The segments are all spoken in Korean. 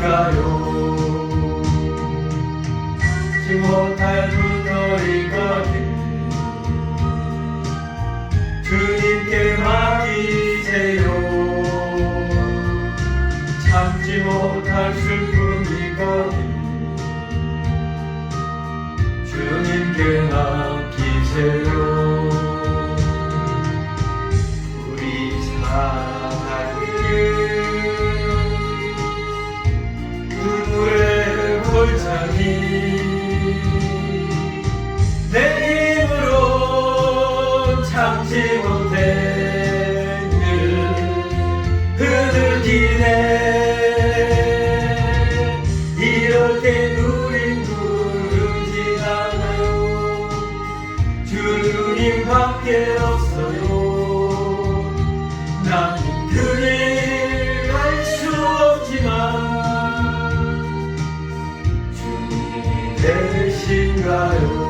대신가요? 참지 못할 분노이거든 주님께 맡기세요. 참지 못할 슬픔이거든 주님께 맡기세요. 우리 사랑하는 눈물의 골짜기 내 힘으로 참지 못해 늘 흐느끼네. 이럴 때 우린 누르지 않아요. 주님밖에 없어요. 난 그를 알 수 없지만 주님이 되신가요?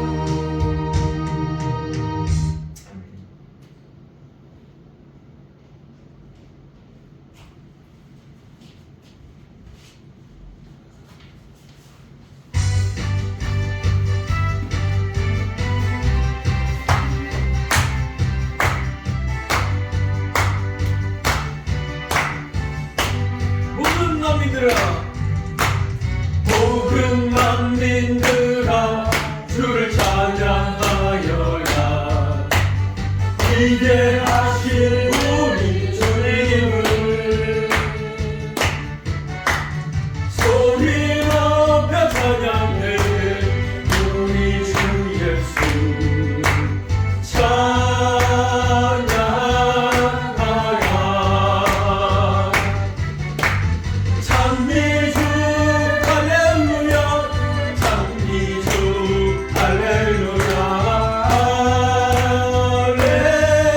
모든 만민들아 주를 찬양하여라. 위대하신 우리 주님을 소리 높여 찬양해. 우리 주 예수 찬양하라. 찬미주 할렐루야 찬미주 할렐루야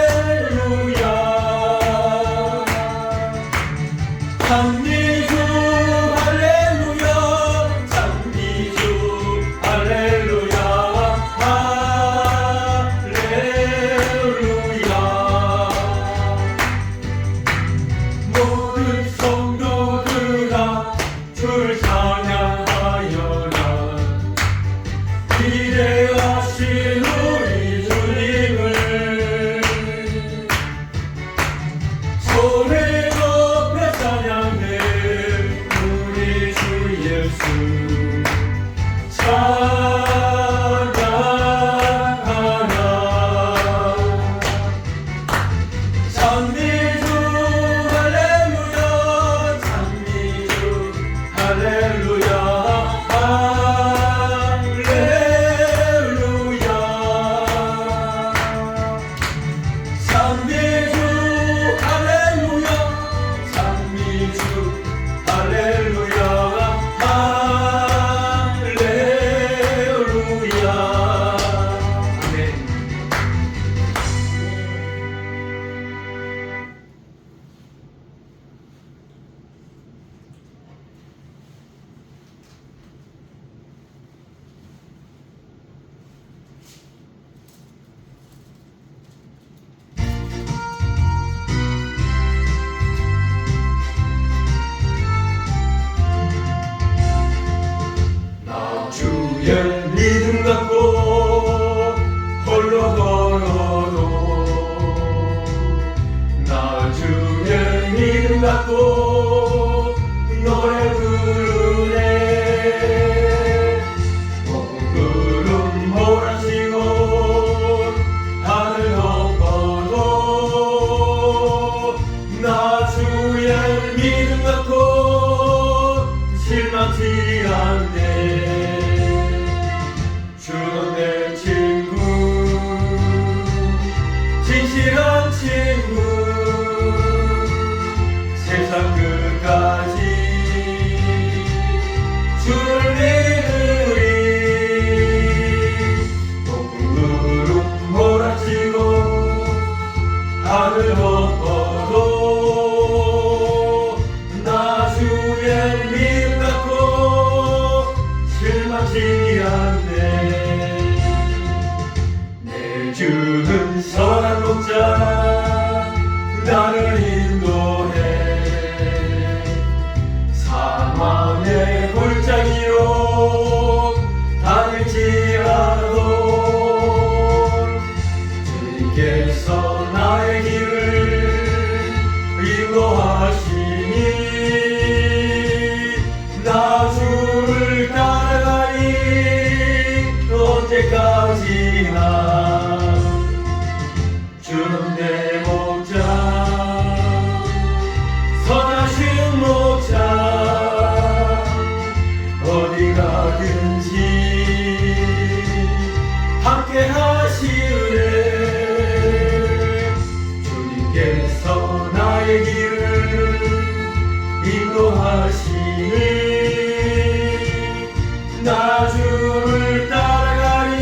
할렐루야 찬미주 할렐루야 찬미주 할렐루야 할렐루야. 모든 성도들아 주를 찬양하여라. 위대하신 우리 주님을 소리 높여 찬양해. 우리 주 예수 찬양하라. 찬미주 할렐루야 찬미주 할렐루야 할렐루야. 찬미주 할렐루야 찬미주 할렐루야 할렐루야. 아멘. 나 주의 믿음 갖고 홀로 걸어도 나 주의 믿음 갖고 노래 부르네. 구름 몰아치고 하늘 높아도 나 주의 믿음 갖고 실망치 않네. 주는 내 친구 진실한 친구 세상 끝까지 주를 믿으리. 구름 몰아치고 하늘 높아도 나 주의 믿음 갖고 실망치 않네. 내 주는 선한 목자 나를 인도해. 사망의 내 목자 선하신 목자 어디 가든지 함께 하시으래 주님께서 나의 길을 인도하시니 나 주를 따라가리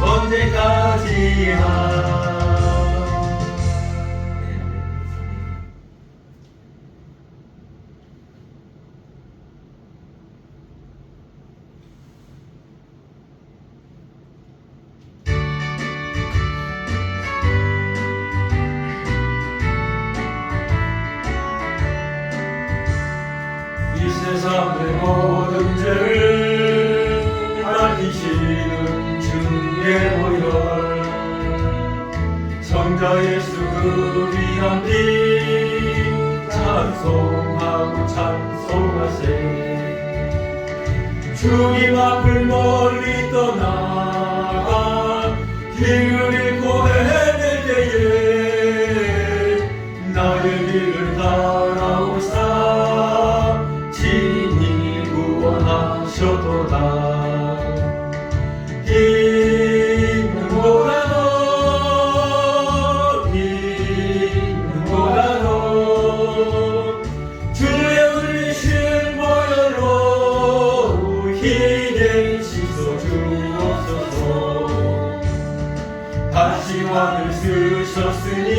언제까지나. 이 세상의 모든 죄를 날리시는 주의 보혈 성자 예수 그 귀한 피 찬송하고 찬송하세 주님 앞을 멀리 떠나가 길을 잃고 헤맬 때에 나의 길을 따라오사 진이 구원하셔도다 힘보다도 주의 흘리신 보혈로 희게 씻어주옵소서 다시 왕을 쓰셨으니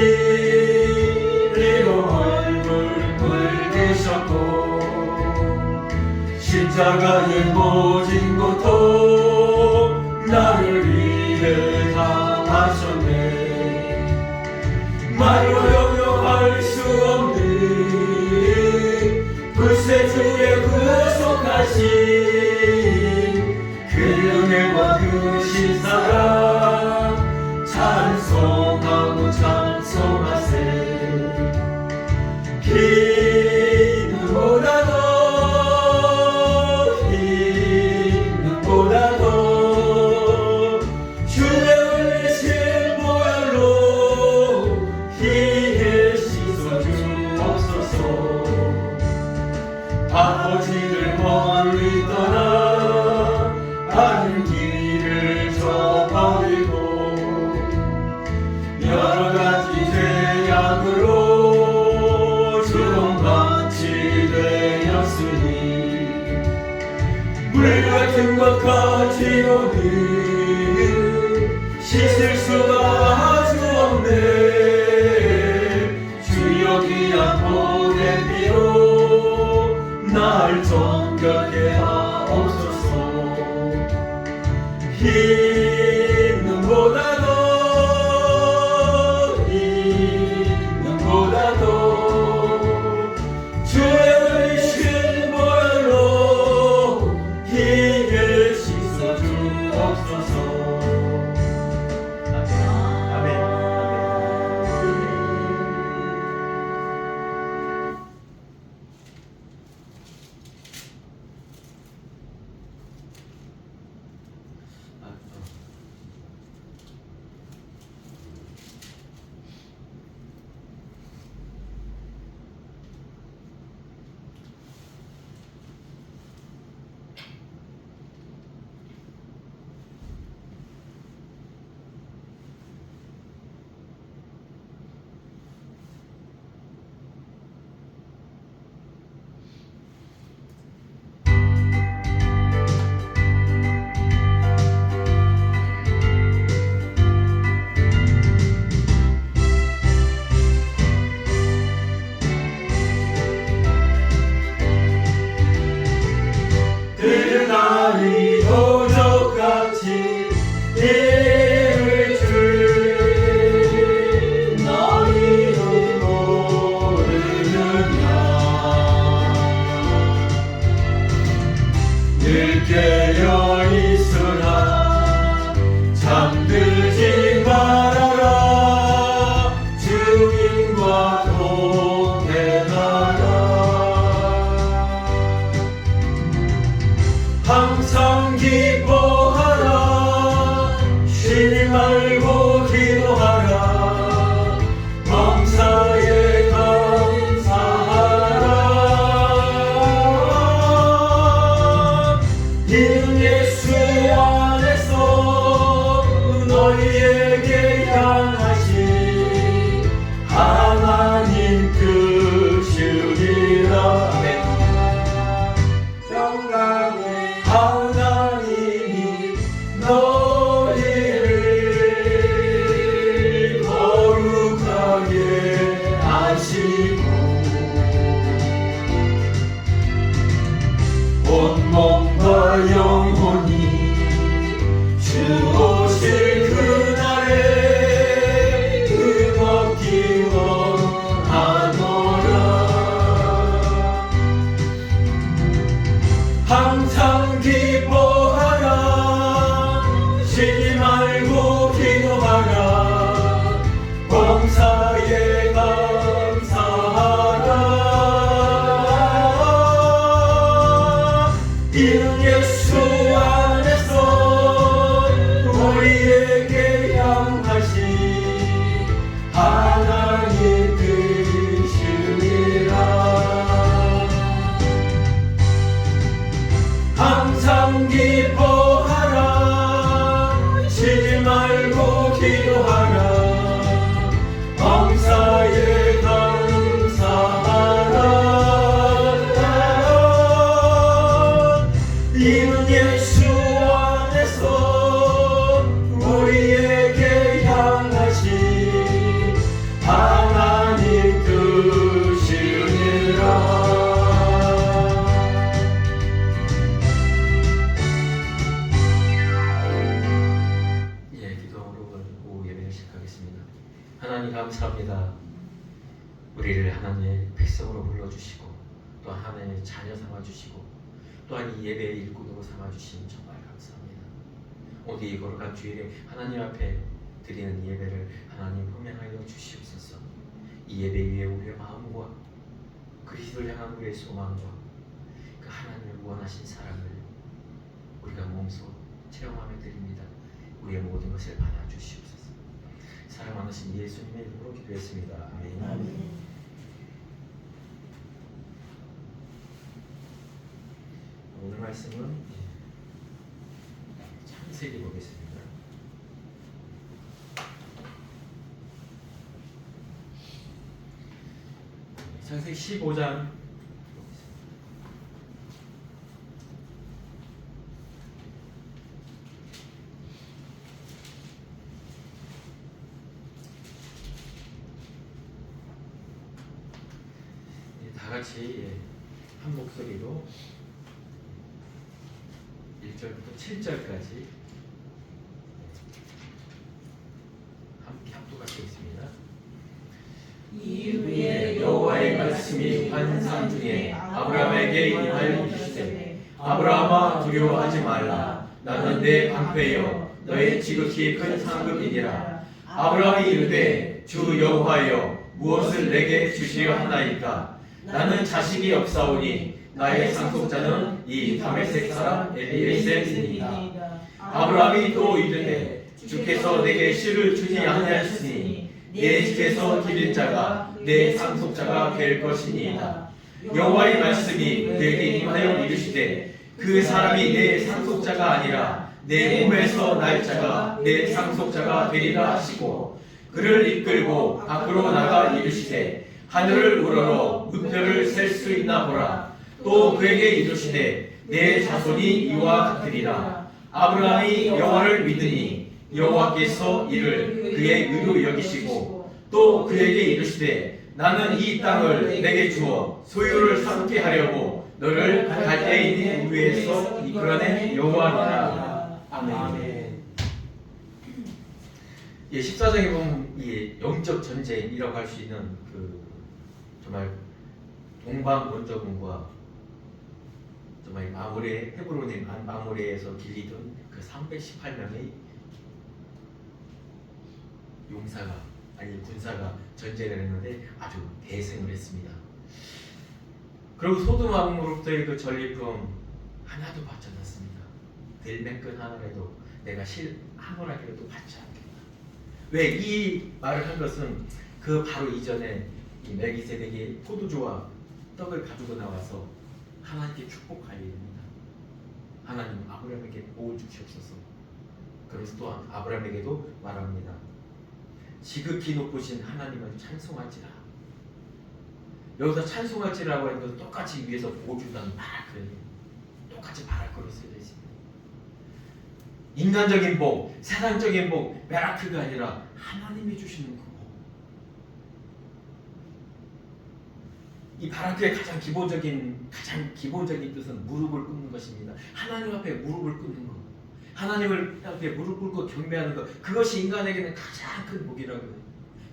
이로 얼굴 붉으셨고 십자가의 모진 고통 나를 위해 다 하셨네 말로 용용할 수 없는 불세주의 구속하신 그 은혜와 그 신사랑 찬송하고 찬송하세 기능보다도 주의 흘리신 보혈로 희게 씻어주옵소서 아버지를 멀리 떠나 다른 길을 저버리고 여러 가지 죄악으로 주렁같이 되었으니 물같은 것 가지로는 씻을 수가 아주 없네 주여 귀한 보혈 피로 날 정결케 하옵소서 힘보다도 주의 흘리신 보혈로 희게 씻어주옵소서. 아멘. 하나님 뜻이니라. 항상 기뻐하라. 쉬지 말고 기도하라. 범사에 감사하라. 이는 예수 안에서 우리에게 향하신 하나님 뜻이니라. 예, 기도로 오후 예배를 시작하겠습니다. 하나님 감사합니다. 우리를 하나님의 백성으로 불러주시고 또 하나님의 자녀 삼아주시고 또한 이 예배의 일꾼으로 삼아주시니 정말 감사합니다. 오늘 이 거룩한 주일에 하나님 앞에 드리는 예배를 하나님 흠양하여 주시옵소서. 이 예배 위에 우리의 마음과 그리스도를 향한 우리의 소망과 그 하나님을 원하신 사랑을 우리가 몸소 체험하며 드립니다. 우리의 모든 것을 받아주시옵소서. 사랑 많으신 예수님의 이름으로 기도했습니다. 아멘. 아멘. 오늘 말씀은 창세기 보겠습니다. 창세기 15장 다 같이 한 목소리로 1절부터 7절까지 함께 합독하시겠습니다. 이후에 여호와의 말씀이 환상 중에 아브라함에게 임하여 이르시되 아브라함아 두려워하지 말라. 나는 내 방패여 너의 지극히 큰 상급이니라. 아브라함이 이르되 주 여호와여 무엇을 내게 주시려 하나이까. 나는 자식이 없사오니 나의 상속자는 이 다메섹 사람 엘리에셀이니이다. 아브라함이 또 이르되 주께서 내게 씨를 주지 아니하였으니 내 집에서 기를 자가 내 상속자가 될 것이니이다. 여호와의 말씀이 그에게 임하여 이르시되 그 사람이 내 상속자가 아니라 내 몸에서 날 자가 내 상속자가 되리라 하시고 그를 이끌고 밖으로 나가 이르시되 하늘을 우러러 무뼈를 셀 수 있나 보라. 또 그에게 이르시되 내 자손이 이와 같으리라. 아브라함이 여호와를 믿으니 여호와께서 이를 그의 의로 여기시고 또 그에게 이르시되 나는 이 땅을 내게 주어 소유를 삼게 하려고 너를 갈대에 있는 우에서 이끌어낸 여호와니라. 아멘. 예, 14장에 보면 이 영적 전쟁이라고 할 수 있는 그 정말 동방 원저군과 정말 마므레 헤브론의 마므레에서 길리던 그 318명의 용사가 아니 군사가 전쟁을 했는데 아주 대승을 했습니다. 그리고 소돔암으로부터의 그 전리품 하나도 받지 않았습니다. 들매끈 하나라도 내가 실 아무라기라도 받지 않겠다. 왜 이 말을 한 것은 그 바로 이전에 이 멜기세덱이 포도주와 떡을 가지고 나와서 하나님께 축복할 일입니다. 하나님 아브라함에게 복을 주시옵소서. 그러면서 또한 아브라함에게도 말합니다. 지극히 높으신 하나님을 찬송할지라. 여기서 찬송할지라고 하는 것은 똑같이 위에서 복을 준다는 말을 똑같이 말할 거로 쓰여져 있습니다. 인간적인 복, 세상적인 복, 메라크가 아니라 하나님이 주시는 그 복. 이 바라크의 가장 기본적인 뜻은 무릎을 꿇는 것입니다. 하나님 앞에 무릎을 꿇는 것, 하나님을 앞에 무릎 꿇고 경배하는 것, 그것이 인간에게는 가장 큰 복이라고요.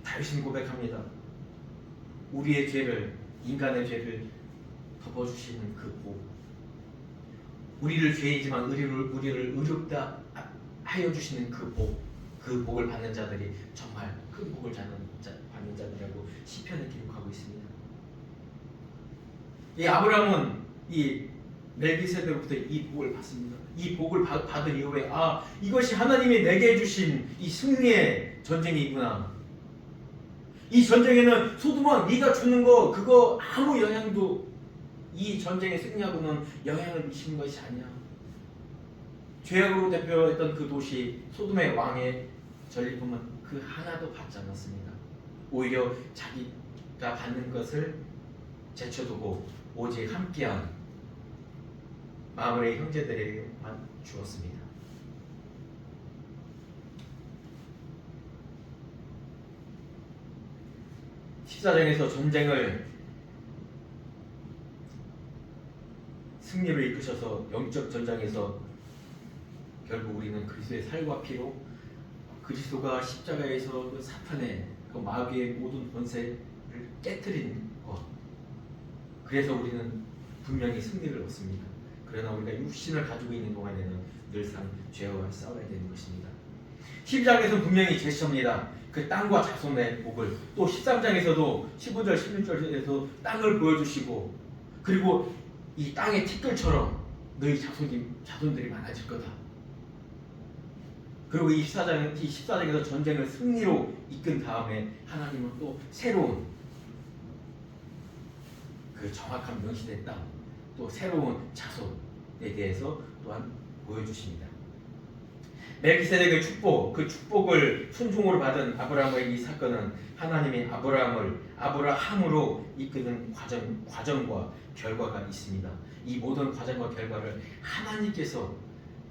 다윗은 고백합니다. 우리의 죄를, 인간의 죄를 덮어주시는 그 복, 우리를 죄이지만 우리를 의롭다 하여 주시는 그 복, 그 복을 받는 자들이 정말 큰 복을 받는 자들이라고 시편에 기록하고 있습니다. 이 아브라함은 이 멜기세덱으로부터 이 복을 받습니다. 이 복을 받은 이후에 이것이 하나님이 내게 주신 이 승리의 전쟁이구나. 이 전쟁에는 소돔아 네가 주는 거 그거 아무 영향도 이 전쟁에 승리하고는 영향을 미치는 것이 아니야. 죄악으로 대표했던 그 도시 소돔의 왕의 전리품은 그 하나도 받지 않았습니다. 오히려 자기가 받는 것을 제쳐두고 오직 함께한 마음의 형제들에게만 주었습니다. 십사장에서 전쟁을 승리로 이끄셔서 영적 전장에서 결국 우리는 그리스도의 살과 피로 그리스도가 십자가에서 그 사탄의 그 마귀의 모든 권세를 깨뜨린 것, 그래서 우리는 분명히 승리를 얻습니다. 그러나 우리가 육신을 가지고 있는 동안에는 늘상 죄와 싸워야 되는 것입니다. 12장에서는 분명히 제시합니다. 그 땅과 자손의 복을, 또 13장에서도 15절 16절에서 땅을 보여주시고, 그리고 이 땅의 티끌처럼 너희 자손들이 많아질 거다. 그리고 이 14장에서 전쟁을 승리로 이끈 다음에 하나님은 또 새로운 그 정확한 명시된 땅, 또 새로운 자손에 대해서 또한 보여주십니다. 멜기세덱의 축복, 그 축복을 순종으로 받은 아브라함의 이 사건은 하나님이 아브라함으로 이끄는 과정과 결과가 있습니다. 이 모든 과정과 결과를 하나님께서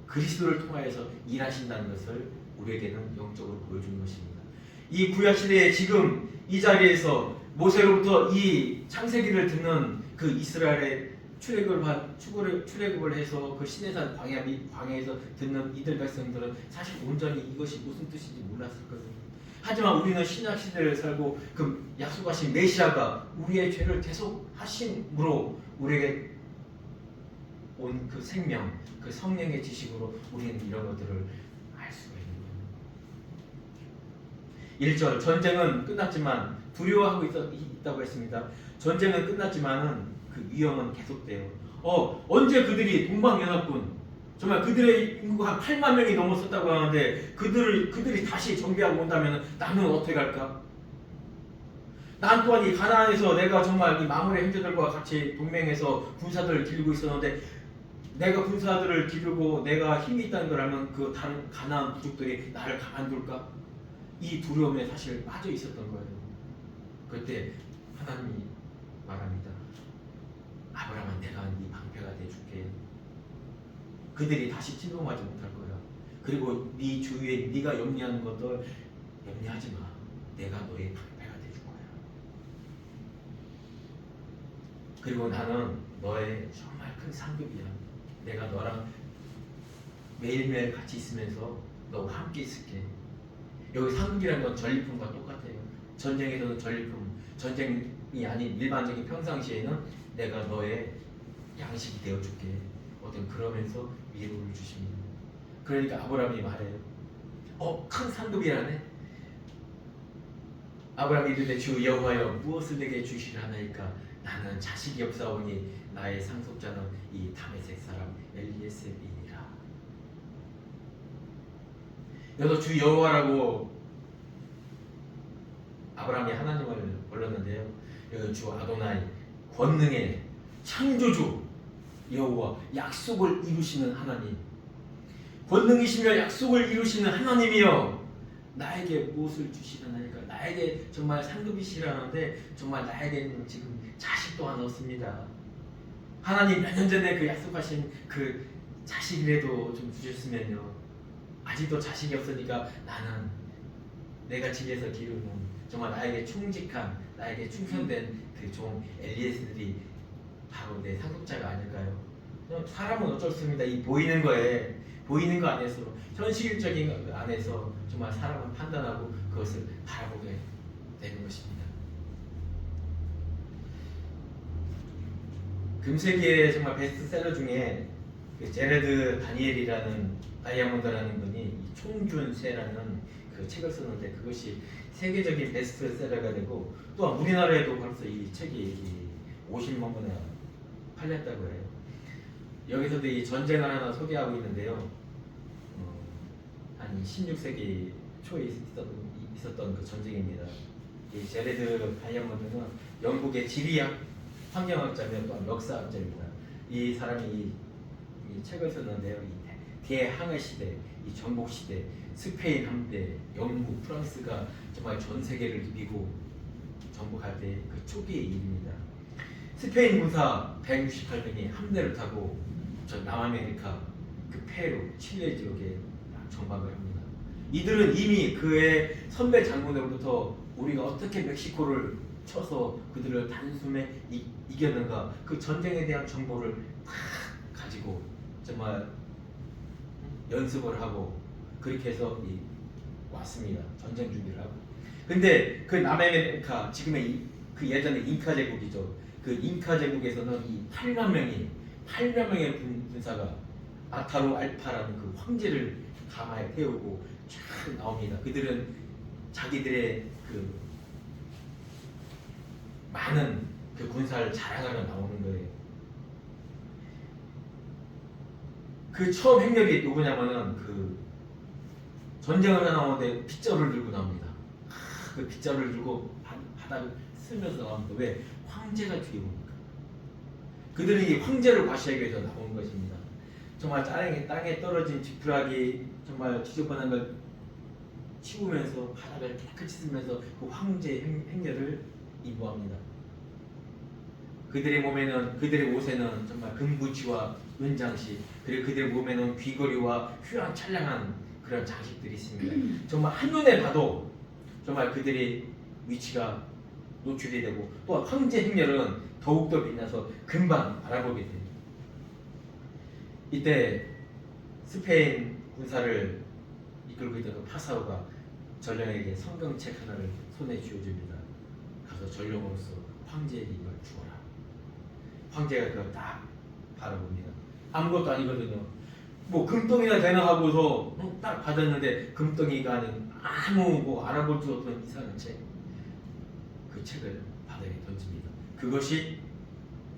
그리스도를 통하여서 일하신다는 것을 우리에게는 영적으로 보여주는 것입니다. 이 구약시대에 지금 이 자리에서 모세로부터 이 창세기를 듣는 그 이스라엘의 출애굽을 해서 그 시내산 광야에서 듣는 이들 백성들은 사실 온전히 이것이 무슨 뜻인지 몰랐을 거예요. 하지만 우리는 신약 시대를 살고 그 약속하신 메시아가 우리의 죄를 대속하심으로 우리에게 온 그 생명, 그 성령의 지식으로 우리는 이런 것들을 알 수가 있는 거예요. 1절 전쟁은 끝났지만 두려워하고 있다고 했습니다. 전쟁은 끝났지만은 그 위험은 계속돼요. 언제 그들이 동방연합군, 정말 그들의 인구가 한 8만 명이 넘었었다고 하는데 그들이 다시 정비하고 온다면 나는 어떻게 갈까? 난 또한 이 가나안에서 내가 정말 이 마물의 형제들과 같이 동맹해서 군사들을 기르고 있었는데, 내가 군사들을 기르고 내가 힘이 있다는 걸 알면 그 다른 가나안 부족들이 나를 가만둘까? 이 두려움에 사실 빠져 있었던 거예요. 그때 하나님이 말합니다. 아브라함아, 내가 네 방패가 돼줄게. 그들이 다시 침공하지 못할 거야. 그리고 네 주위에 네가 염려하는 것들 염려하지 마. 내가 너의 방패가 돼줄 거야. 그리고 나는 너의 정말 큰 상급이야. 내가 너랑 매일매일 같이 있으면서 너와 함께 있을게. 여기 상급이라는 건 전리품과 똑같아요. 전쟁에서는 전리품, 전쟁이 아닌 일반적인 평상시에는 내가 너의 양식이 되어줄게. 그러면서 위로를 주십니다. 그러니까 아브라함이 말해요. 큰 상급이라네. 아브라함이 이르되 주 여호와여 무엇을 내게 주시려나이까? 나는 자식이 없사오니 나의 상속자는 이 다메섹 사람 엘리에셀이니라. 여기서 주 여호와라고 아브라함이 하나님을 불렀는데요. 여기 주 아도나이, 권능의 창조주 여호와, 약속을 이루시는 하나님, 권능이시며 약속을 이루시는 하나님이여, 나에게 무엇을 주시려나이까? 나에게 정말 상급이시라는데 정말 나에게는 지금 자식도 하나 없습니다. 하나님 몇 년 전에 그 약속하신 그 자식이라도 좀 주셨으면요. 아직도 자식이 없으니까 나는 내가 집에서 기르는 정말 나에게 충직한, 나에게 충성된 그 종 엘리에셀이 바로 내 상속자가 아닐까요? 사람은 어쩔 수 없습니다. 이 보이는 거 안에서, 현실적인 안에서 정말 사람은 판단하고 그것을 바라보게 되는 것입니다. 금세기의 정말 베스트셀러 중에 제레드 다이아몬드라는 분이 이 총균세라는 그 책을 썼는데 그것이 세계적인 베스트셀러가 되고, 또한 우리나라에도 벌써 이 책이 50만 권이나 팔렸다고 해요. 여기서도 이 전쟁을 하나 소개하고 있는데요. 한 16세기 초에 있었던 그 전쟁입니다. 이 제레드 다이아몬드는 영국의 지리학 환경학자며 또한 역사학자입니다. 이 사람이 이 책을 썼는데요. 이 대항해 시대, 이 전복 시대, 스페인 함대, 영국, 프랑스가 정말 전 세계를 이기고 정복할 때 그 초기의 일입니다. 스페인 군사 168명이 함대를 타고 저 남아메리카 그 페루, 칠레 지역에 정박을 합니다. 이들은 이미 그의 선배 장군으로부터 우리가 어떻게 멕시코를 쳐서 그들을 단숨에 이겼는가 그 전쟁에 대한 정보를 다 가지고 정말 연습을 하고 그렇게 해서 왔습니다. 전쟁 준비를 하고. 근데 그 남아메리카 지금의 그 예전에 잉카 제국이죠. 그 잉카 제국에서는 이 8만 명의 군사가 아타로 알파라는 그 황제를 가마에 태우고 쫙 나옵니다. 그들은 자기들의 그 많은 그 군사를 자랑하러 나오는 거예요. 그 처음 행렬이 누구냐면은 그 전쟁을 하러 나오는데 빗자루를 들고 나옵니다. 그 빗자루를 들고 바닥을 쓸면서 나옵니다. 왜? 황제가 뒤에 오니까. 그들이 이 황제를 과시하기 위해서 나온 것입니다. 정말 땅에 떨어진 지푸라기 정말 지저분한 걸 치우면서 바닥을 깨끗이 쓰면서 그 황제의 행렬을 임무합니다. 그들의 옷에는 정말 금부치와 은장식, 그리고 그들의 몸에는 귀걸이와 휘황찬란한 그런 장식들이 있습니다. 정말 한눈에 봐도 정말 그들의 위치가 노출이 되고 또 황제 행렬은 더욱더 빛나서 금방 알아보게 됩니다. 이때 스페인 군사를 이끌고 있던 그 파사오가 전령에게 성경책 하나를 손에 쥐어줍니다. 가서 전령으로서 황제에게 이걸 주어라. 황제가 그걸 딱 바라봅니다. 아무것도 아니거든요. 뭐 금덩이나 되나 하고서 딱 받았는데 금덩이가 아닌 아무 뭐 알아볼 수 없는 이상한 책. 그 책을 바닥에 던집니다. 그것이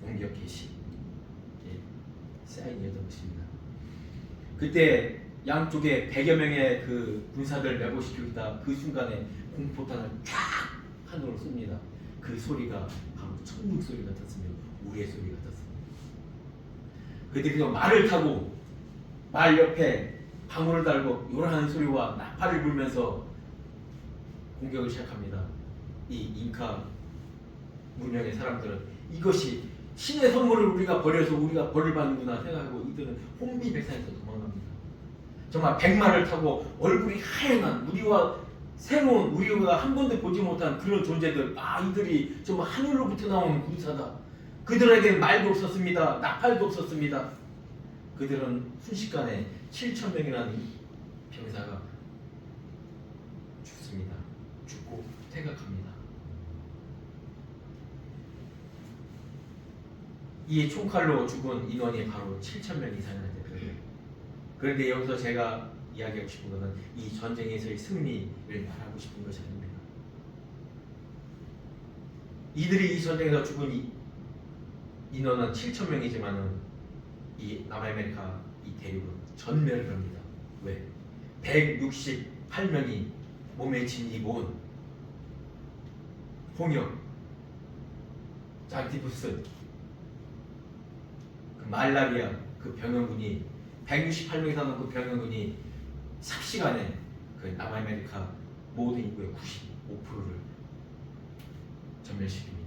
용격 계시 사인이었던 것입니다. 그때 양쪽에 100여 명의 그 군사들 매복시키고 있다. 그 순간에 공포탄을 쫙 하늘로 쏩니다. 그 소리가 바로 천둥 소리 같았으며 우리의 소리 같았습니다. 그들이 말을 타고 말 옆에 방울을 달고 요란한 소리와 나팔을 불면서 공격을 시작합니다. 이 잉카 문명의 사람들은 이것이 신의 선물을 우리가 버려서 우리가 벌을 받는구나 생각하고 이들은 혼비백산에서 도망갑니다. 정말 백마를 타고 얼굴이 하얀 우리와 새로운 우리가 한 번도 보지 못한 그런 존재들, 이들이 정말 하늘로부터 나오는 군사다. 그들에게 말도 없었습니다. 나팔도 없었습니다. 그들은 순식간에 7,000명이라는 병사가 죽습니다. 죽고 퇴각합니다. 이 총칼로 죽은 인원이 바로 7,000명 이상이나 되거든요. 그런데 여기서 제가 이야기하고 싶은 것은 이 전쟁에서의 승리를 말하고 싶은 것이 아닙니다. 이들이 이 전쟁에서 죽은 인원은 7,000명이지만은 이 남아메리카 이 대륙은 전멸을 합니다. 왜? 168명이 몸에 짐이 온 홍역, 장티푸스, 그 말라리아 그 병원군이 168명이 사는 그 병원군이 삽시간에 그 남아메리카 모든 인구의 95%를 전멸시킵니다.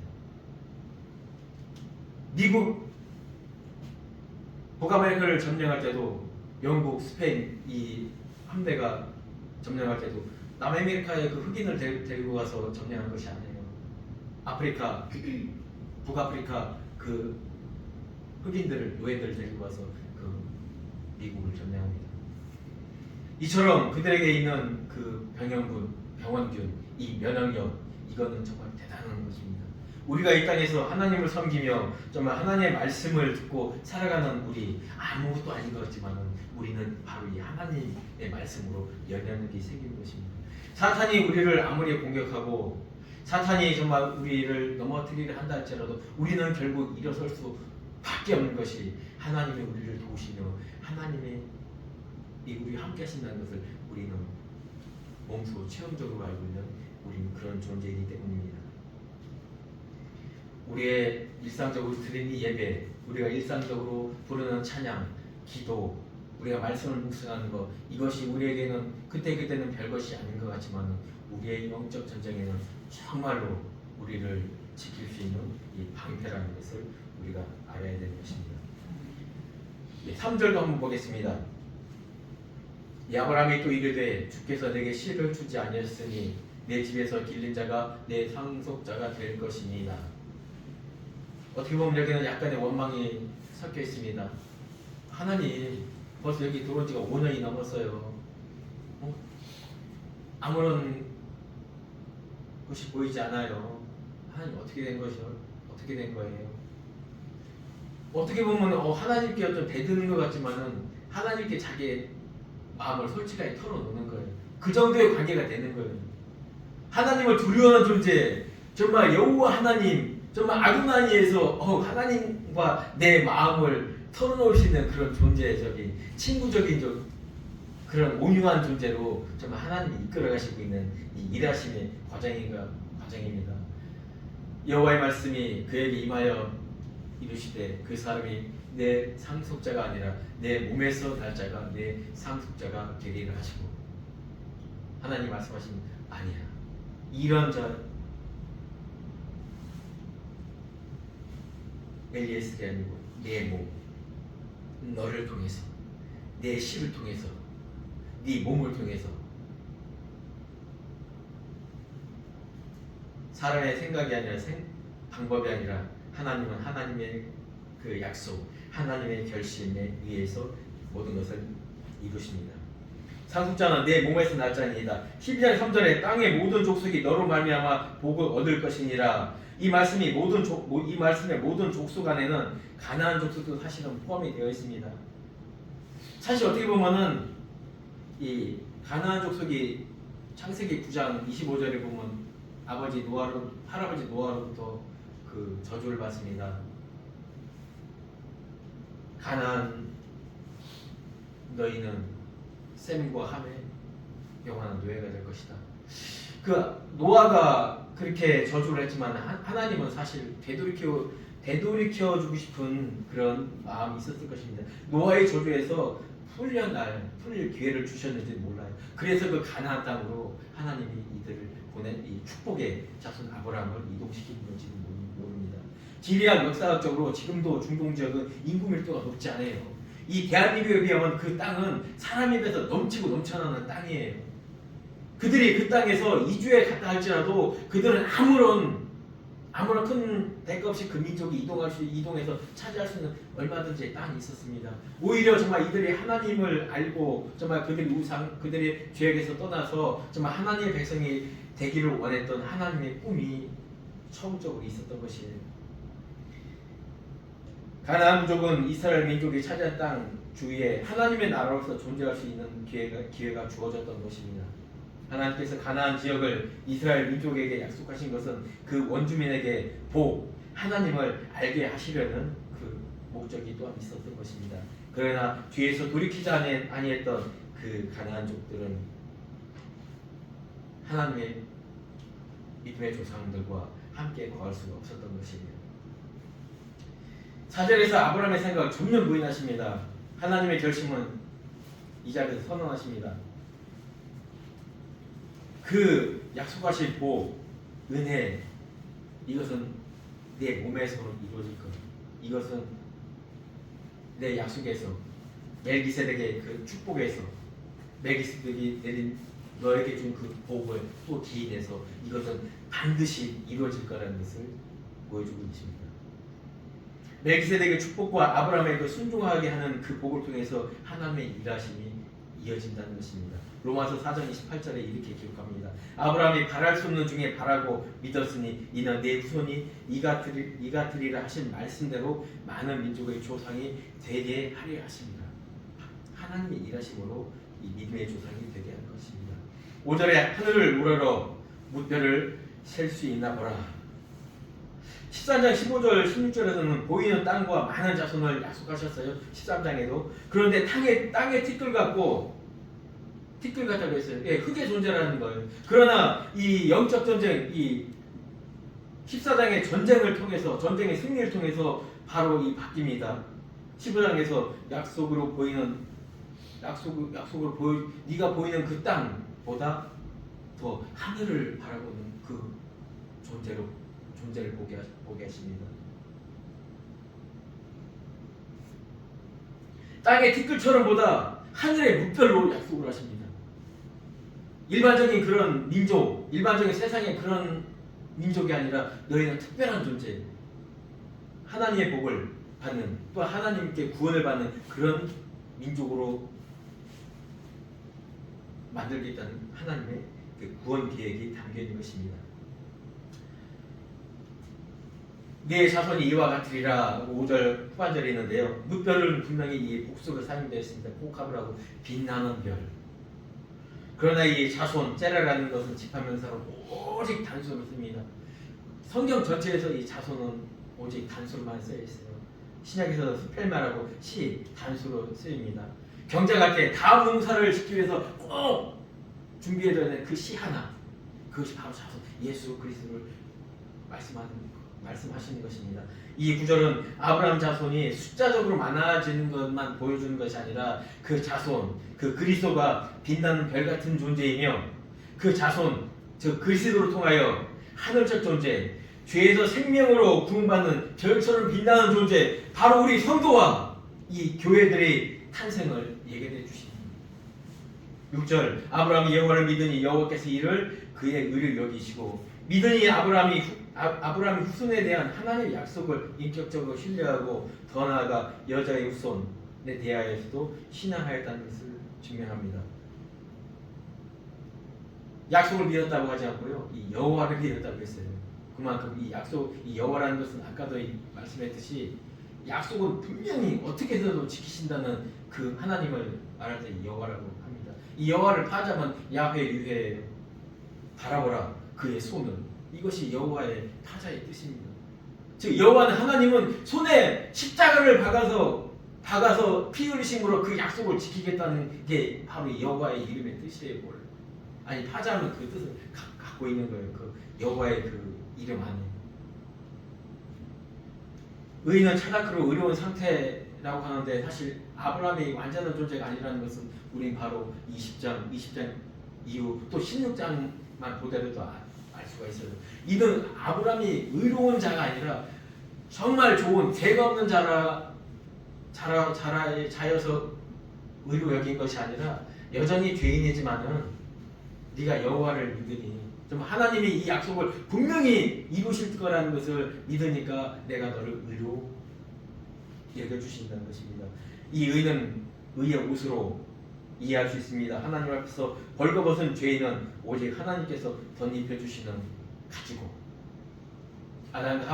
미국 북아메리카를 점령할 때도 영국, 스페인 이 함대가 점령할 때도 남아메리카의 그 흑인을 데리고 가서 점령한 것이 아니에요. 아프리카, 북아프리카 그 흑인들을 노예들을 데리고 와서 그 미국을 점령합니다. 이처럼 그들에게 있는 그 병원균, 이 면역력 이거는 정말 대단한 것입니다. 우리가 이 땅에서 하나님을 섬기며 정말 하나님의 말씀을 듣고 살아가는 우리 아무것도 아닌 것 같지만 우리는 바로 이 하나님의 말씀으로 영향력이 생기는 것입니다. 사탄이 우리를 아무리 공격하고 사탄이 정말 우리를 넘어뜨리려 한다 할지라도 우리는 결국 일어설 수밖에 없는 것이 하나님이 우리를 도우시며 하나님의 우리와 함께 하신다는 것을 우리는 몸소 체험적으로 알고 있는 우리는 그런 존재이기 때문입니다. 우리의 일상적으로 드리는 예배, 우리가 일상적으로 부르는 찬양, 기도, 우리가 말씀을 묵상하는 것, 이것이 우리에게는 그때는 별것이 아닌 것 같지만 우리의 영적 전쟁에는 정말로 우리를 지킬 수 있는 이 방패라는 것을 우리가 알아야 되는 것입니다. 3절도 한번 보겠습니다. 이 아브라함이 또 이르되 주께서 내게 씨를 주지 아니하셨으니 내 집에서 길린 자가 내 상속자가 될 것이니이다. 어떻게 보면 여기는 약간의 원망이 섞여 있습니다. 하나님, 벌써 여기 들어온 지가 5년이 넘었어요. 아무런 것이 보이지 않아요. 하나님, 어떻게 된 것이요? 어떻게 된 거예요? 어떻게 보면 하나님께 좀 대드는 것 같지만은 하나님께 자기의 마음을 솔직하게 털어놓는 거예요. 그 정도의 관계가 되는 거예요. 하나님을 두려워하는 존재, 정말 여호와 하나님, 정말 아도나니에서 하나님과 내 마음을 털어놓을 수 있는 그런 존재적인 친구적인 그런 온유한 존재로 정말 하나님이 이끌어가시고 있는 이 일하심의 과정입니다. 여호와의 말씀이 그에게 임하여 이르시되 그 사람이 내 상속자가 아니라 내 몸에서 날 자가 내 상속자가 되리라 하시고, 하나님 말씀하신 아니야, 이런 자 엘리에셀이 아니고 내 몸, 너를 통해서, 내 씨를 통해서, 네 몸을 통해서, 사람의 생각이 아니라 방법이 아니라 하나님은 하나님의 그 약속, 하나님의 결심에 의해서 모든 것을 이루십니다. 상속자는 내 몸에서 날 자니이다. 12장 3절에 땅의 모든 족속이 너로 말미암아 복을 얻을 것이니라. 이 말씀의 모든 족속 안에는 가나안 족속도 사실은 포함이 되어 있습니다. 사실 어떻게 보면은 이 가나안 족속이 창세기 9장 25절에 보면 할아버지 노아로부터 그 저주를 받습니다. 가나안, 너희는 셈과 함의 영원한 노예가 될 것이다. 그 노아가 그렇게 저주를 했지만 하나님은 사실 되돌이켜 주고 싶은 그런 마음이 있었을 것입니다. 노아의 저주에서 풀릴 기회를 주셨는지 몰라요. 그래서 그 가나안 땅으로 하나님이 이들을 보낸 이 축복의 자손 아브라함을 이동시킨 건지도 모릅니다. 지리학 역사학적으로 지금도 중동 지역은 인구 밀도가 높지 않아요. 이 대한민국에 비하면 그 땅은 사람에 비해서 넘치고 넘쳐나는 땅이에요. 그들이 그 땅에서 이주해 갔다 할지라도 그들은 아무런 큰 대가 없이 그 민족이 이동해서 차지할 수 있는 얼마든지 땅이 있었습니다. 오히려 정말 이들이 하나님을 알고 정말 그들의 죄악에서 떠나서 정말 하나님의 백성이 되기를 원했던 하나님의 꿈이 처음적으로 있었던 것이에요. 가나안 민족은 이스라엘 민족이 차지한 땅 주위에 하나님의 나라로서 존재할 수 있는 기회가 주어졌던 것입니다. 하나님께서 가나안 지역을 이스라엘 민족에게 약속하신 것은 그 원주민에게 하나님을 알게 하시려는 그 목적이 또한 있었던 것입니다. 그러나 뒤에서 돌이키지 아니했던 그 가나안족들은 하나님의 믿음의 조상들과 함께 거할 수가 없었던 것입니다. 4절에서 아브라함의 생각을 전면 부인하십니다. 하나님의 결심은 이 자리에서 선언하십니다. 그 약속하신 은혜, 이것은 내 몸에서 이루어질 것, 이것은 내 약속에서, 멜기세덱의 그 축복에서, 멜기세덱이 내린 너에게 준 그 복을 또 기인해서 이것은 반드시 이루어질 거라는 것을 보여주고 있습니다. 멜기세덱의 축복과 아브라함의 그 순종하게 하는 그 복을 통해서 하나님의 일하심이 이어진다는 것입니다. 로마서 4장 28절에 이렇게 기록합니다. 아브라함이 바랄 수 없는 중에 바라고 믿었으니 이는 내 후손이 이가 되리라 하신 말씀대로 많은 민족의 조상이 되게 하려 하십니다. 하나님의 일하심으로 이 믿음의 조상이 되게 할 것입니다. 5절에 하늘을 우러러 무뼈를 셀 수 있나 보라. 13장 15절 16절에서는 보이는 땅과 많은 자손을 약속하셨어요. 13장에도. 그런데 땅의 티끌 같다고 했어요. 예, 흙의 존재라는 거예요. 그러나 이 영적 전쟁, 이 14장의 전쟁을 통해서, 전쟁의 승리를 통해서 바로 이 바뀝니다. 15장에서 약속으로 보이는 네가 보이는 그 땅보다 더 하늘을 바라보는 그 존재를 보게 하십니다. 땅의 티끌처럼 보다 하늘의 무별로 약속을 하십니다. 일반적인 그런 민족, 일반적인 세상의 그런 민족이 아니라 너희는 특별한 존재, 하나님의 복을 받는, 또 하나님께 구원을 받는 그런 민족으로 만들겠다는 하나님의 그 구원 계획이 담겨 있는 것입니다. 네 자손이 이와 같으리라 5절 후반절에 있는데요. 무별은 분명히 이 복수로 사용되어 있습니다. 복합을 하고 빛나는 별. 그러나 이 자손, 째라라는 것은 집합명사로 오직 단수로 씁니다. 성경 전체에서 이 자손은 오직 단수로만 쓰여 있어요. 신약에서 스펠마라고 시 단수로 쓰입니다. 경자가 때 다음 농사를 짓기 위해서 꼭 준비해둬야 되는 그 시 하나, 그것이 바로 자손, 예수 그리스도를 말씀하시는 것입니다. 이 구절은 아브라함 자손이 숫자적으로 많아지는 것만 보여주는 것이 아니라 그 자손, 그 그리스도가 빛나는 별 같은 존재이며 그 자손, 즉 그리스도를 통하여 하늘적 존재, 죄에서 생명으로 구원받는 별처럼 빛나는 존재, 바로 우리 성도와 이 교회들의 탄생을 예견해 주십니다. 6절 아브라함이 여호와를 믿으니 여호와께서 이를 그의 의를 여기시고, 믿으니 아브라함이 후손에 대한 하나님의 약속을 인격적으로 신뢰하고 더 나아가 여자의 후손에 대하여서도 신앙하였다는 것을 증명합니다. 약속을 믿었다고 하지 않고요, 이 여호와를 믿었다고 했어요. 그만큼 이 약속, 이 여호와라는 것은 아까도 말씀했듯이 약속은 분명히 어떻게 해서도 지키신다는 그 하나님을 말할 때 여호와라고 합니다. 이 여호와를 파자면 야훼 유훼예요. 바라보라 그의 손을. 이것이 여호와의 타자의 뜻입니다. 즉 여호와는, 하나님은 손에 십자가를 박아서 피 흘리심으로 그 약속을 지키겠다는 게 바로 여호와의 이름의 뜻이에요. 아니 파자는 그 뜻을 갖고 있는 거예요. 그 여호와의 그 이름 안에. 의인은 차다크로 의로운 상태라고 하는데, 사실 아브라함이 완전한 존재가 아니라는 것은 우린 바로 20장 이후 또 16장만 보더라도 알 수가 있어요. 이는 아브라함이 의로운 자가 아니라 정말 좋은, 죄가 없는 자여서 의로 여긴 것이 아니라 여전히 죄인이지만은 네가 여호와를 믿으니, 좀 하나님이 이 약속을 분명히 이루실 거라는 것을 믿으니까 내가 너를 의로 여겨주신다는 것입니다. 이 의는 의의 옷으로 이해할 수 있습니다. 하나님 앞에서 벌거벗은 죄인은 오직 하나님께서 덧입혀주시는 가지고, 아담과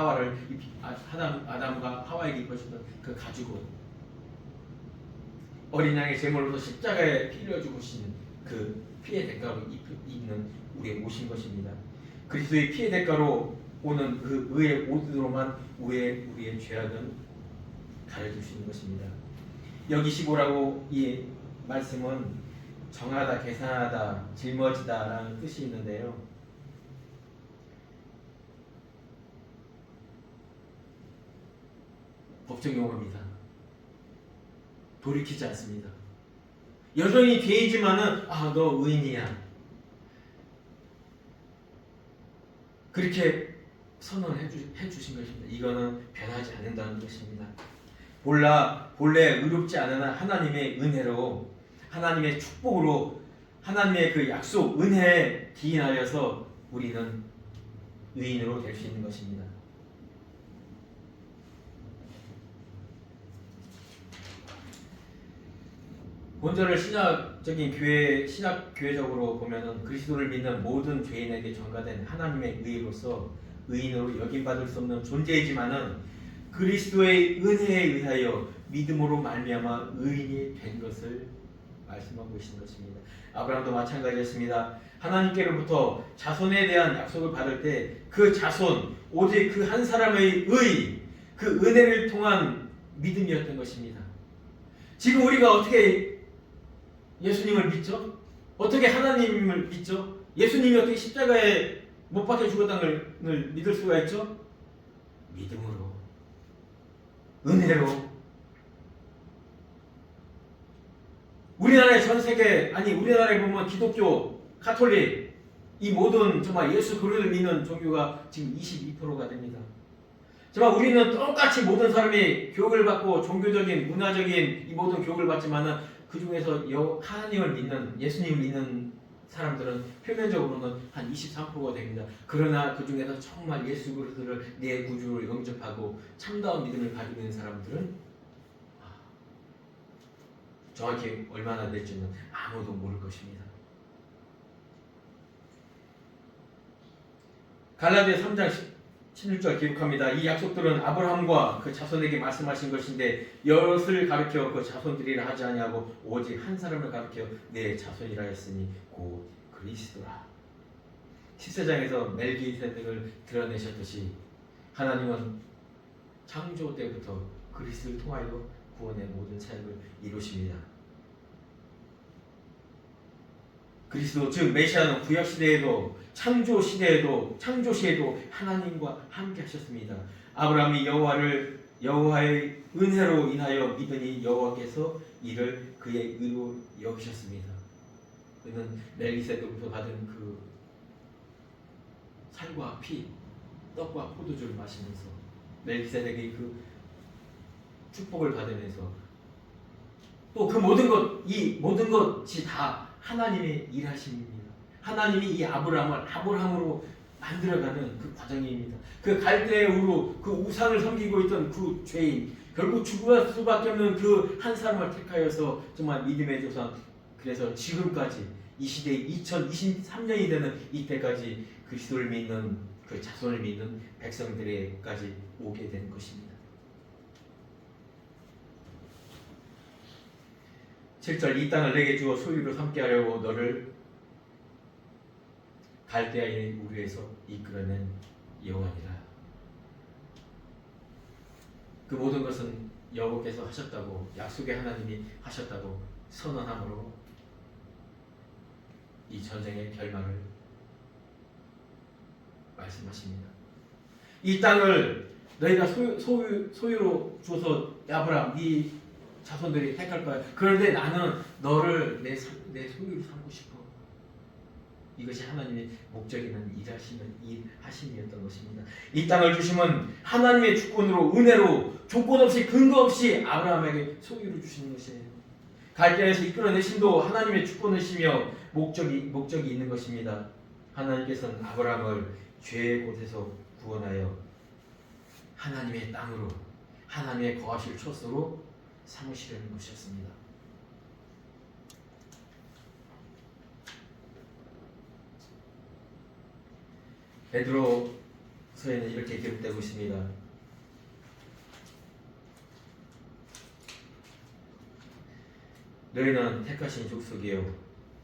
하와에게 입혀주는 그 가지고, 어린 양의 제물로서 십자가에 피 흘려 죽으신 그 피의 대가로 입는 우리의 옷인 것입니다. 그리스도의 피의 대가로 오는 그 의의 옷으로만 우리의 죄악은 가려주시는 것입니다. 여기시고라고 이 말씀은 정하다, 계산하다, 짊어지다라는 뜻이 있는데요. 법적 용어입니다. 돌이키지 않습니다. 여전히 죄이지만은 너 의인이야, 그렇게 선언해 주신 것입니다. 이거는 변하지 않는다는 것입니다. 본래 의롭지 않으나 하나님의 은혜로, 하나님의 축복으로, 하나님의 그 약속 은혜에 기인하여서 우리는 의인으로 될 수 있는 것입니다. 본절을 신약 교회적으로 보면은 그리스도를 믿는 모든 죄인에게 전가된 하나님의 의로서 의인으로 여김받을 수 없는 존재이지만은 그리스도의 은혜에 의하여 믿음으로 말미암아 의인이 된 것을 말씀하고 계시는 것입니다. 아브라함도 마찬가지였습니다. 하나님께로부터 자손에 대한 약속을 받을 때 그 자손, 오직 그 한 사람의 의, 그 은혜를 통한 믿음이었던 것입니다. 지금 우리가 어떻게 예수님을 믿죠? 어떻게 하나님을 믿죠? 예수님이 어떻게 십자가에 못 박혀 죽었다는 믿을 수가 있죠? 믿음으로, 은혜로. 우리나라의 전 세계, 아니 우리나라에 보면 기독교, 가톨릭 이 모든 정말 예수 그리스도를 믿는 종교가 지금 22%가 됩니다. 정말 우리는 똑같이 모든 사람이 교육을 받고 종교적인 문화적인 이 모든 교육을 받지만은 그 중에서 하나님을 믿는, 예수님을 믿는 사람들은 표면적으로는 한 23%가 됩니다. 그러나 그 중에서 정말 예수 그리스도를 내 구주로 영접하고 참다운 믿음을 가지고 있는 사람들은 정확히 얼마나 될지는 아무도 모를 것입니다. 갈라디아 3장 16절 기록합니다. 이 약속들은 아브라함과 그 자손에게 말씀하신 것인데 여럿을 가르쳐 그 자손들이라 하지 아니하고 오직 한 사람을 가르쳐 내 자손이라 했으니 곧 그리스도라. 14장에서 멜기세덱을 드러내셨듯이 하나님은 창조 때부터 그리스도를 통하여 구원의 모든 사역을 이루십니다. 그리스도 즉 메시아는 구약 시대에도 창조 시에도 하나님과 함께 하셨습니다. 아브라함이 여호와의 은혜로 인하여 믿으니 여호와께서 이를 그의 의로 여기셨습니다. 그는 멜기세덱부터 받은 그 살과 피, 떡과 포도주를 마시면서 멜기세덱의 그 축복을 받으면서 또 그 이 모든 것이 다 하나님의 일하심입니다. 하나님이 이 아브라함으로 만들어가는 그 과정입니다. 그 갈대의 우루, 그 우상을 섬기고 있던 그 죄인, 결국 죽을 수밖에 없는 그 한 사람을 택하여서 정말 믿음의 조상, 그래서 지금까지 이 시대 2023년이 되는 이때까지 그리스도를 믿는 그 자손을 믿는 백성들에까지 오게 된 것입니다. 7절 이 땅을 내게 주어 소유로 삼게 하려고 너를 갈대아의 우르에서 이끌어낸 여호와니라. 그 모든 것은 여호와께서 하셨다고, 약속의 하나님이 하셨다고 선언함으로 이 전쟁의 결말을 말씀하십니다. 이 땅을 너희가 소유로 줘서 아브라함 네 자손들이 택할 거야. 그런데 나는 너를 내 소유로 삼고 싶어. 이것이 하나님의 목적이는 일하심이었던 것입니다. 이 땅을 주심은 하나님의 주권으로 은혜로 조건 없이 근거 없이 아브라함에게 소유를 주시는 것이에요. 갈대아에서 이끌어내심도 하나님의 주권이시며 목적이 있는 것입니다. 하나님께서는 아브라함을 죄의 곳에서 구원하여 하나님의 땅으로, 하나님의 거하실 처소로 삼으시려는 것이었습니다. 베드로서에는 이렇게 기록되고 있습니다. 너희는 택하신 족속이요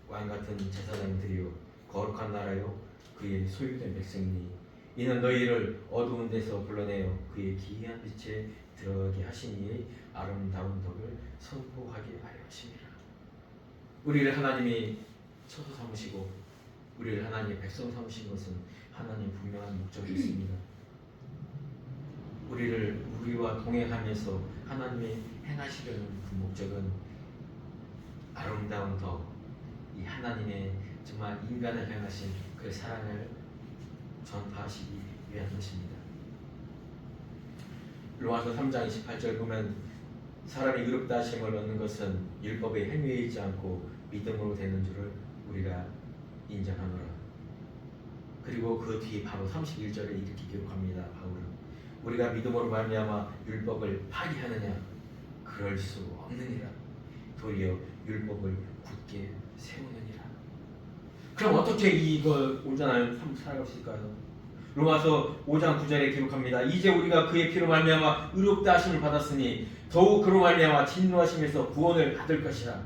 왕같은 제사장들이요 거룩한 나라요 그의 소유된 백성이니 이는 너희를 어두운 데서 불러내어 그의 기이한 빛에 들어가게 하시니 아름다운 덕을 선포하게 하려 하심이라. 우리를 하나님이 처소 삼으시고 우리를 하나님의 백성 삼으신 것은 하나님 분명한 목적이 있습니다. 우리와 동행하면서 하나님이 행하시려는 그 목적은 아름다운 덕, 이 하나님의 정말 인간을 향하신 그 사랑을 전파하시기 위한 것입니다. 로마서 3장 28절 보면 사람이 의롭다 하심을 얻는 것은 율법의 행위에 있지 않고 믿음으로 되는 줄을 우리가 인정하노라. 그리고 그 뒤 바로 31절에 이렇게 기록합니다. 바울은 우리가 믿음으로 말미암아 율법을 파기하느냐? 그럴 수 없느니라. 도리어 율법을 굳게 세우느니라. 그럼 어떻게 이걸 온전한 삶을 살아갈 수 있을까요? 로마서 5장 9절에 기록합니다. 이제 우리가 그의 피로 말미암아 의롭다 하심을 받았으니 더욱 그로 말미암아 진노하심에서 구원을 받을 것이라.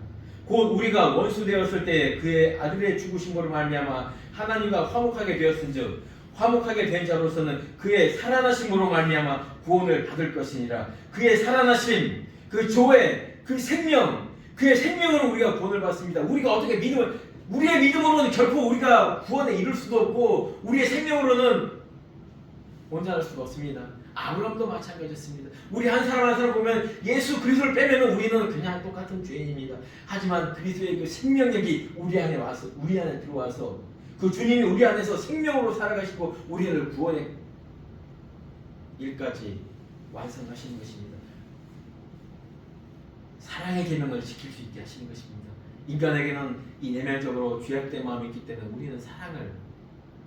곧 우리가 원수 되었을 때 그의 아들의 죽으심으로 말미암아 하나님과 화목하게 되었은즉 화목하게 된 자로서는 그의 살아나심으로 말미암아 구원을 받을 것이니라. 그의 살아나심, 그 조회, 그 생명, 그의 생명으로 우리가 구원을 받습니다. 우리가 어떻게 믿음을 우리의 믿음으로는 결코 우리가 구원에 이를 수도 없고 우리의 생명으로는 온전할 수가 없습니다. 아브라함도 마찬가지였습니다. 우리 한 사람 한 사람 보면 예수 그리스도를 빼면 우리는 그냥 똑같은 죄인입니다. 하지만 그리스도의 그 생명력이 우리 안에 들어와서 그 주님이 우리 안에서 생명으로 살아가시고 우리를 구원의 일까지 완성하시는 것입니다. 사랑의 계명을 지킬 수 있게 하시는 것입니다. 인간에게는 이 내면적으로 죄악된 마음이 있기 때문에 우리는 사랑을,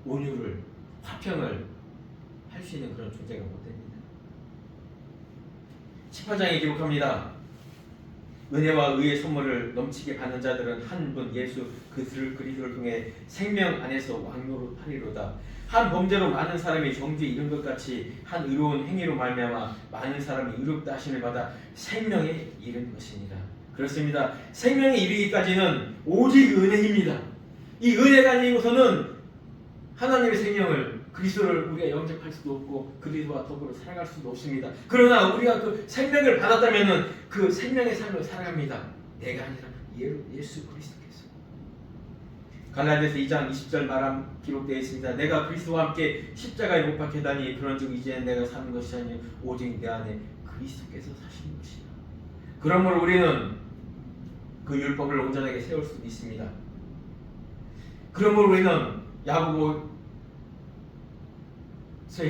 온유를, 화평을 할 수 있는 그런 존재가 못 됩니다. 18장에 기록합니다. 은혜와 의의 선물을 넘치게 받는 자들은 한 분 예수 그리스도를 통해 생명 안에서 왕노릇하리로다. 한 범죄로 많은 사람이 정죄에 이른 것 같이 한 의로운 행위로 말미암아 많은 사람이 의롭다 하심을 받아 생명에 이른 것이니라. 그렇습니다. 생명에 이르기까지는 오직 은혜입니다. 이 은혜가 아니고서는 하나님의 생명을 그리스도를 우리가 영접할 수도 없고 그리스도와 더불어 살아갈 수도 없습니다. 그러나 우리가 그 생명을 받았다면은 그 생명의 삶을 살아갑니다. 내가 아니라 예수 그리스도께서. 갈라디아서 2장 20절 기록되어 있습니다. 내가 그리스도와 함께 십자가에 못 박혀다니 그런즉 이제는 내가 사는 것이 아니요 오직 내 안에 그리스도께서 사시는 것이다. 그러므로 우리는 그 율법을 온전하게 세울 수 있습니다. 그러므로 우리는 야고보서에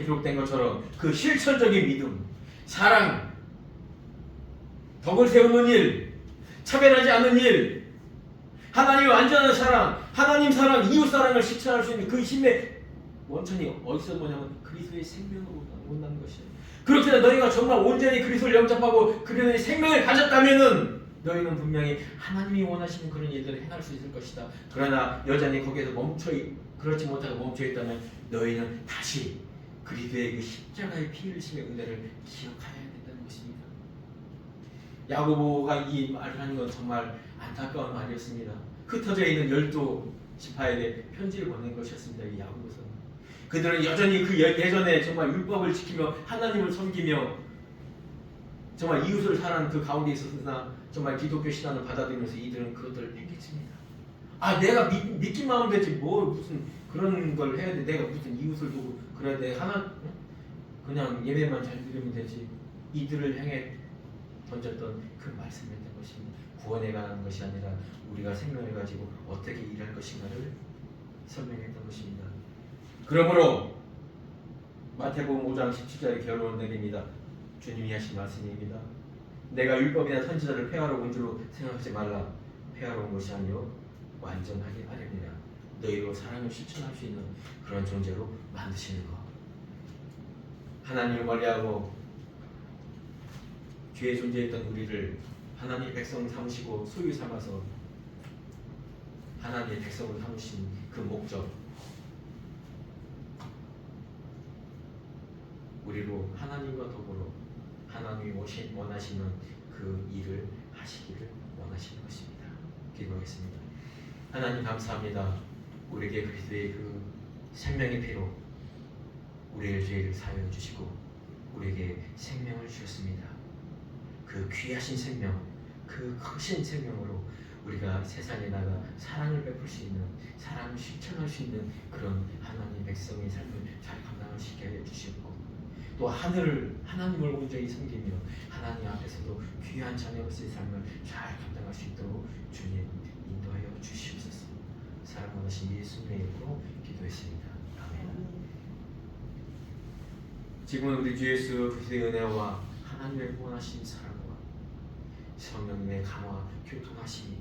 기록된 것처럼 그 실천적인 믿음, 사랑, 덕을 세우는 일, 차별하지 않는 일, 하나님의 완전한 사랑, 하나님 사랑, 이웃 사랑을 실천할 수 있는 그 힘의 원천이 어디서 뭐냐면 그리스도의 생명으로 온다는 것이에요. 그렇게 너희가 정말 온전히 그리스도를 영접하고 그리스도의 생명을 가졌다면은 너희는 분명히 하나님이 원하시는 그런 일들을 행할 수 있을 것이다. 그러나 여전히 거기에서 그렇지 못하고 멈춰있다면 너희는 다시 그리스도의 그 십자가의 피 흘리심의 은혜를 기억해야 된다는 것입니다. 야고보가 이 말을 하는 건 정말 안타까운 말이었습니다. 흩어져 있는 12지파에게 편지를 보낸 것이었습니다. 이 야고보서는. 그들은 여전히 그 예전에 정말 율법을 지키며 하나님을 섬기며 정말 이웃을 사랑하는 그 가운데 있었으나 정말 기독교 신앙을 받아들이면서 이들은 그것들을 팽개칩니다. 아, 내가 믿기만 하면 되지 뭐 무슨 그런 걸 해야 돼. 내가 무슨 이웃을 두고 그래야 돼. 그냥 예배만 잘 드리면 되지. 이들을 향해 던졌던 그 말씀이었던 것입니다. 구원에 관한 것이 아니라 우리가 생명을 가지고 어떻게 일할 것인가를 설명했던 것입니다. 그러므로 마태복음 5장 17절의 결론을 내립니다. 주님이 하신 말씀입니다. 내가 율법이나 선지자를 폐하러 온 줄로 생각하지 말라. 폐하러 온 것이 아니요 완전하게 하려니라. 너희로 사랑을 실천할 수 있는 그런 존재로 만드시는 것. 하나님을 멀리하고 죄의 존재했던 우리를 하나님의 백성 삼으시고 소유 삼아서 하나님의 백성을 삼으신 그 목적, 우리로 하나님과 더불어 하나님이 원하시는 그 일을 하시기를 원하시는 것입니다. 기도하겠습니다. 하나님 감사합니다. 우리에게 그리스도의 그 생명의 피로 우리의 죄를 사하여 주시고 우리에게 생명을 주셨습니다. 그 귀하신 생명, 그 크신 생명으로 우리가 세상에 나가 사랑을 베풀 수 있는, 사랑을 실천할 수 있는 그런 하나님의 백성의 삶을 잘 감당할 수 있게 하여 주시옵고 또 하나님을 온전히 섬기며 하나님 앞에서도 귀한 자녀로서의 삶을 잘 감당할 수 있도록 주님 인도하여 주시옵소서. 사랑 받으신 예수님의 이름으로 기도했습니다. 아멘. 지금은 우리 주 예수 그리스도의 은혜와 하나님의 구원하신 사랑과 성령님의 강화 교통하심이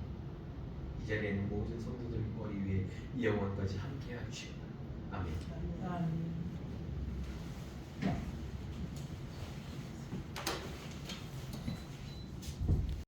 이 자리에 있는 모든 성도들 머리 위에 영원까지 함께하시옵소서. 아멘.